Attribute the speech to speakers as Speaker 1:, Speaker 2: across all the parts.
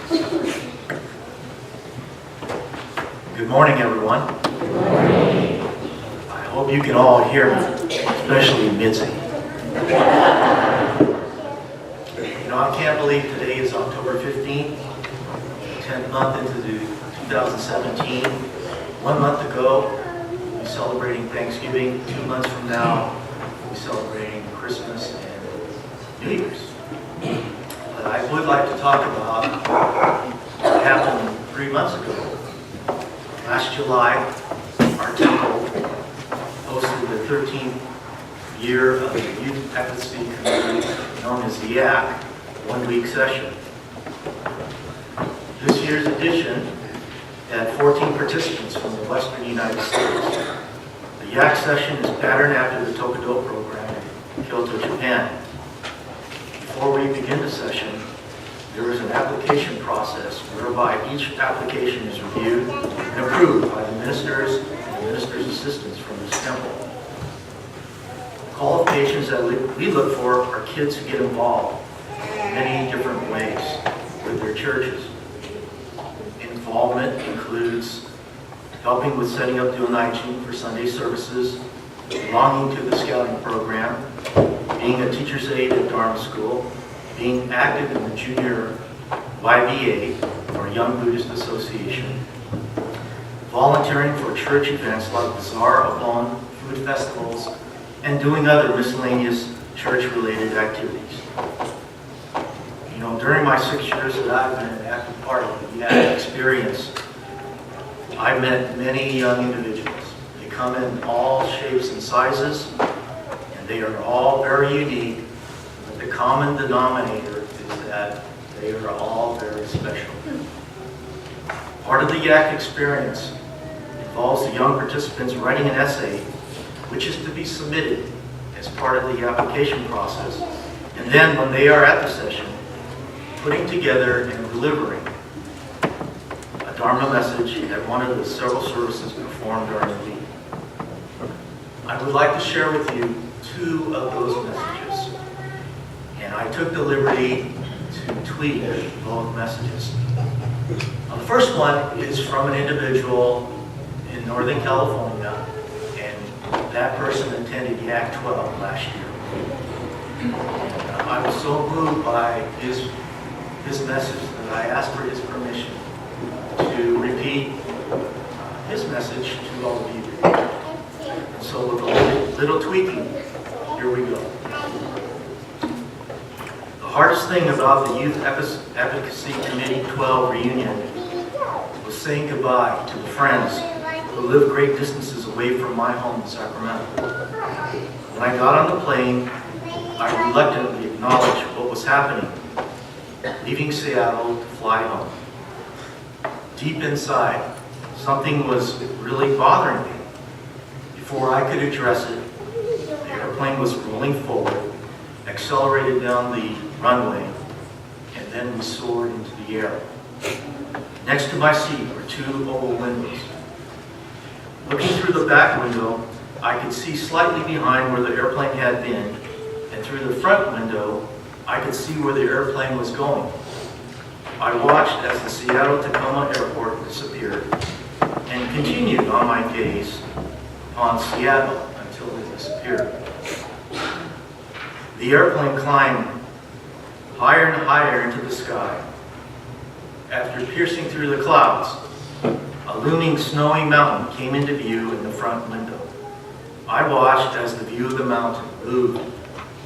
Speaker 1: Good morning, everyone.
Speaker 2: Good morning.
Speaker 1: I hope you can all hear me, especially Mitzi. I can't believe today is October 15th, 10th month into 2017. 1 month ago, we're celebrating Thanksgiving. 2 months from now, we're celebrating Christmas and New Year's. But I would like to talk about what happened 3 months ago. Last July, our temple hosted the 13th year of the Youth Advocacy Committee, known as the YAC, 1-week session. This year's edition had 14 participants from the Western United States. The YAC session is patterned after the Tokudo program in Kyoto, Japan. Before we begin the session, there is an application process whereby each application is reviewed and approved by the ministers and the ministers' assistants from this temple. Qualifications that we look for are kids who get involved in many different ways with their churches. Involvement includes helping with setting up Dyonaijin for Sunday services, belonging to the scouting program, being a teacher's aide at Dharma school, being active in the junior YBA, or Young Buddhist Association, volunteering for church events like Bazaar, Obon, food festivals, and doing other miscellaneous church-related activities. During my 6 years that I've been an active part of the YAC experience, I've met many young individuals. They come in all shapes and sizes, and they are all very unique. But the common denominator is that they are all very special. Part of the YAC experience involves the young participants writing an essay, which is to be submitted as part of the application process. And then when they are at the session, putting together and delivering a Dharma message at one of the several services performed during the week. I would like to share with you 2 of those messages. And I took the liberty to tweet both messages. Now, the first one is from an individual in Northern California, and that person attended YAC 12 last year. I was so moved by his message that I asked for his permission to repeat his message to all of you. And so with a little tweaking, here we go. The hardest thing about the Youth Advocacy Committee 12 reunion was saying goodbye to the friends who live great distances away from my home in Sacramento. When I got on the plane, I reluctantly acknowledged what was happening, leaving Seattle to fly home. Deep inside, something was really bothering me. Before I could address it, the airplane was rolling forward, accelerated down the runway, and then we soared into the air. Next to my seat were 2 oval windows. Looking through the back window, I could see slightly behind where the airplane had been, and through the front window, I could see where the airplane was going. I watched as the Seattle-Tacoma airport disappeared and continued on my gaze on Seattle until it disappeared. The airplane climbed higher and higher into the sky. After piercing through the clouds, a looming snowy mountain came into view in the front window. I watched as the view of the mountain moved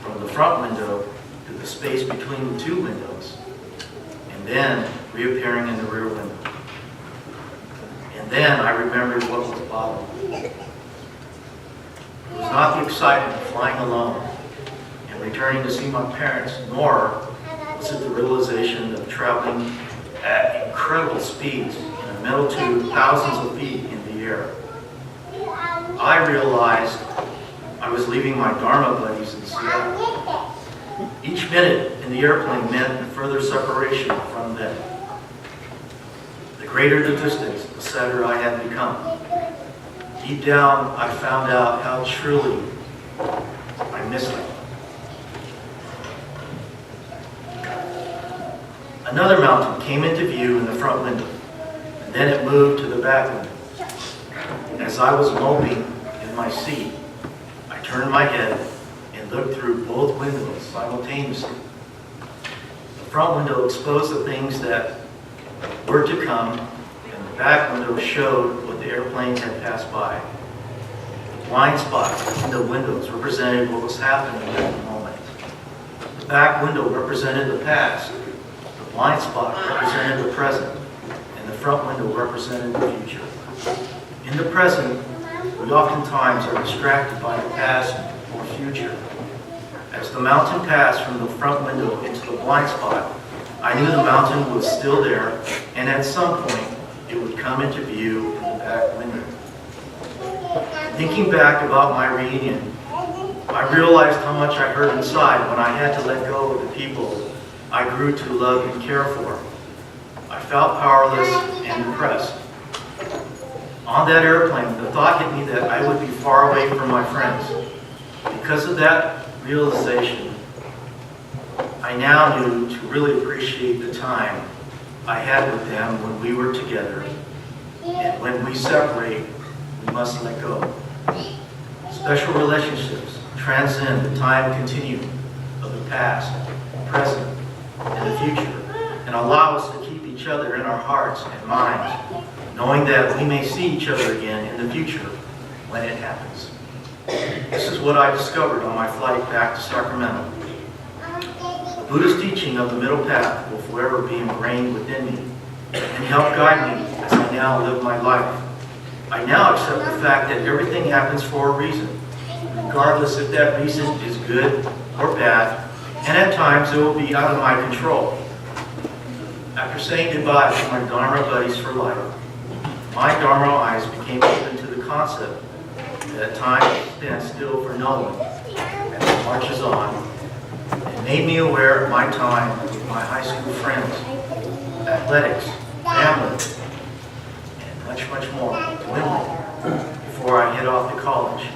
Speaker 1: from the front window to the space between the 2 windows, and then reappearing in the rear window. And then I remembered what was bothering me. It was not the excitement of flying alone and returning to see my parents, nor was it the realization of traveling at incredible speeds in a metal tube thousands of feet in the air. I realized I was leaving my Dharma buddies in Seattle. Each minute in the airplane meant a further separation from them. The greater the distance, the sadder I had become. Deep down, I found out how truly I missed them. Another mountain came into view in the front window, and then it moved to the back window. As I was moping in my seat, I turned my head and looked through both windows simultaneously. The front window exposed the things that were to come, and the back window showed what the airplane had passed by. The blind spots in the windows represented what was happening at the moment. The back window represented the past. The blind spot represented the present, and the front window represented the future. In the present, we oftentimes are distracted by the past or future. As the mountain passed from the front window into the blind spot, I knew the mountain was still there, and at some point, it would come into view in the back window. Thinking back about my reunion, I realized how much I hurt inside when I had to let go of the people I grew to love and care for. I felt powerless and depressed. On that airplane, the thought hit me that I would be far away from my friends. Because of that realization, I now knew to really appreciate the time I had with them when we were together. And when we separate, we must let go. Special relationships transcend the time continuum of the past, present, and the future, and allow us to keep each other in our hearts and minds, knowing that we may see each other again in the future when it happens. This is what I discovered on my flight back to Sacramento. The Buddhist teaching of the middle path will forever be ingrained within me and help guide me as I now live my life. I now accept the fact that everything happens for a reason, regardless if that reason is good or bad, and at times it will be out of my control. After saying goodbye to my Dharma buddies for life, my Dharma eyes became open to the concept that time stands still for no one as it marches on, and made me aware of my time with my high school friends, athletics, family, and much, much more to live before I head off to college.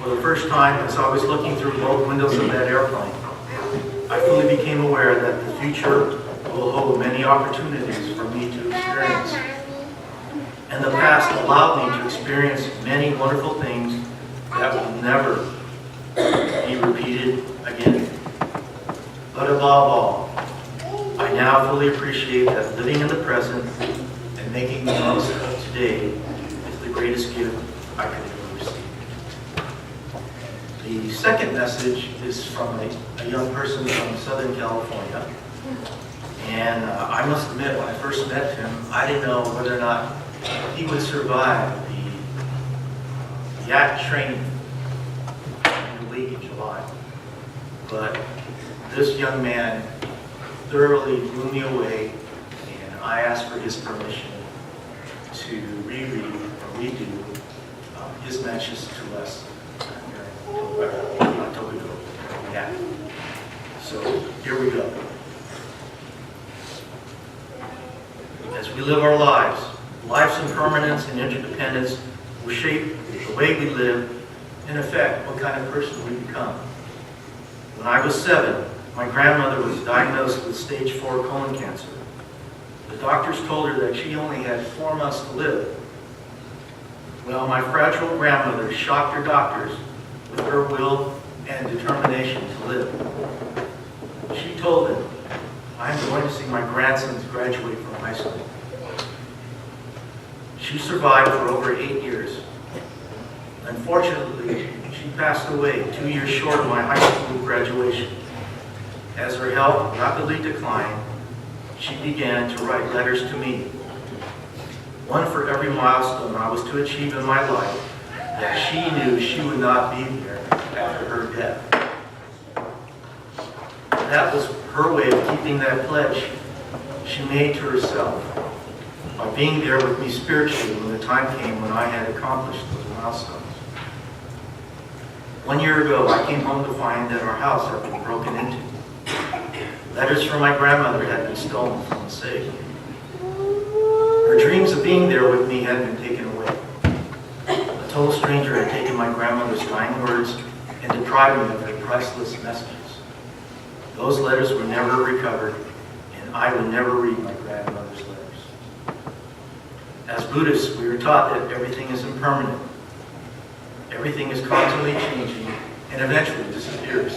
Speaker 1: For the first time, as I was looking through both windows of that airplane, I fully became aware that the future will hold many opportunities for me to experience. And the past allowed me to experience many wonderful things that will never be repeated again. But above all, I now fully appreciate that living in the present and making the most of today is the greatest gift I could ever receive. The second message is from a young person from Southern California. And I must admit, when I first met him, I didn't know whether or not he would survive the YAC training in the week in July. But this young man thoroughly blew me away, and I asked for his permission to reread or redo his messages to us during October. Yeah. So here we go. As we live our lives, life's impermanence and interdependence will shape the way we live and affect what kind of person we become. When I was 7, my grandmother was diagnosed with stage 4 colon cancer. The doctors told her that she only had 4 months to live. Well, my fragile grandmother shocked her doctors with her will and determination to live. She told them, "I'm going to see my grandsons graduate from high school." She survived for over 8 years. Unfortunately, she passed away 2 years short of my high school graduation. As her health rapidly declined, she began to write letters to me, one for every milestone I was to achieve in my life that she knew she would not be there after her death. That was her way of keeping that pledge she made to herself by being there with me spiritually when the time came when I had accomplished those milestones. 1 year ago, I came home to find that our house had been broken into. Letters from my grandmother had been stolen from the safe. Her dreams of being there with me had been taken away. A total stranger had taken my grandmother's dying words and deprived me of her priceless messages. Those letters were never recovered, and and I would never read my grandmother's letters. As Buddhists, we are taught that everything is impermanent. Everything is constantly changing and eventually disappears.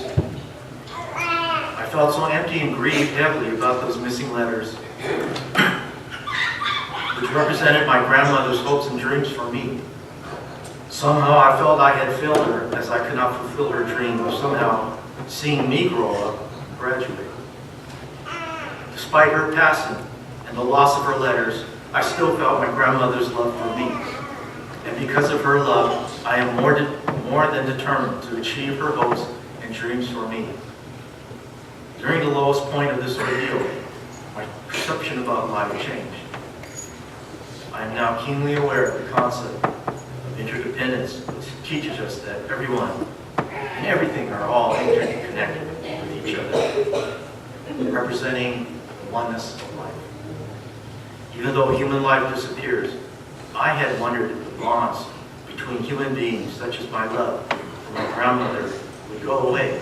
Speaker 1: I felt so empty and grieved heavily about those missing letters, which represented my grandmother's hopes and dreams for me. Somehow I felt I had failed her, as I could not fulfill her dream of somehow seeing me grow up and graduate. Despite her passing and the loss of her letters, I still felt my grandmother's love for me. And because of her love, I am more than determined to achieve her hopes and dreams for me. During the lowest point of this ordeal, my perception about life changed. I am now keenly aware of the concept of interdependence, which teaches us that everyone and everything are all interconnected with each other, representing the oneness of life. Even though human life disappears, I had wondered if the bonds between human beings, such as my love for my grandmother, would go away.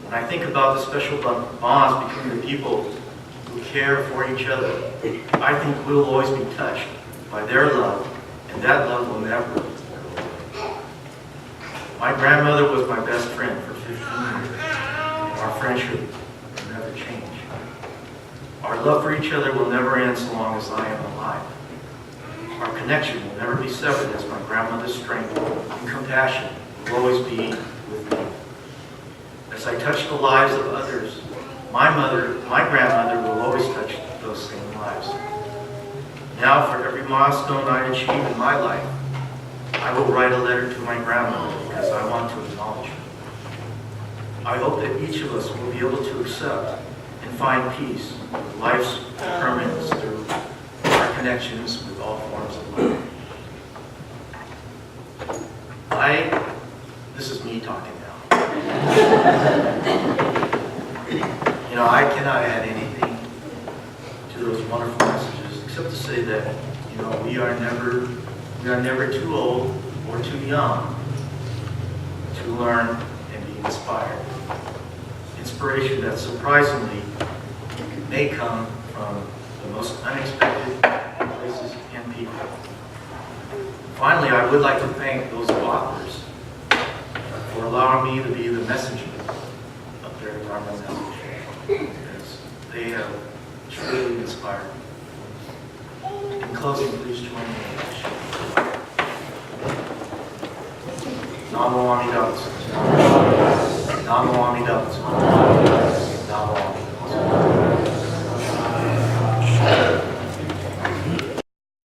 Speaker 1: When I think about the special bonds between the people who care for each other, I think we'll always be touched by their love, and that love will never go away. My grandmother was my best friend for 15 years, and our friendship will never change. Our love for each other will never end so long as I am alive. Our connection will never be severed, as my grandmother's strength and compassion will always be with me. As I touch the lives of others, my grandmother will always touch those same lives. Now, for every milestone I achieve in my life, I will write a letter to my grandmother because I want to acknowledge her. I hope that each of us will be able to accept and find peace with life's impermanence through our connections with all forms of life. This is me talking now. I cannot add anything to those wonderful messages except to say that, we are never too old or too young to learn and be inspired. Inspiration that surprisingly may come from the most unexpected places and people. Finally, I would like to thank those authors for allowing me to be the messenger of their Dharma message, because they have truly inspired me. In closing, please join me in worship. Namo Amida Butsu. Namo Amida Butsu.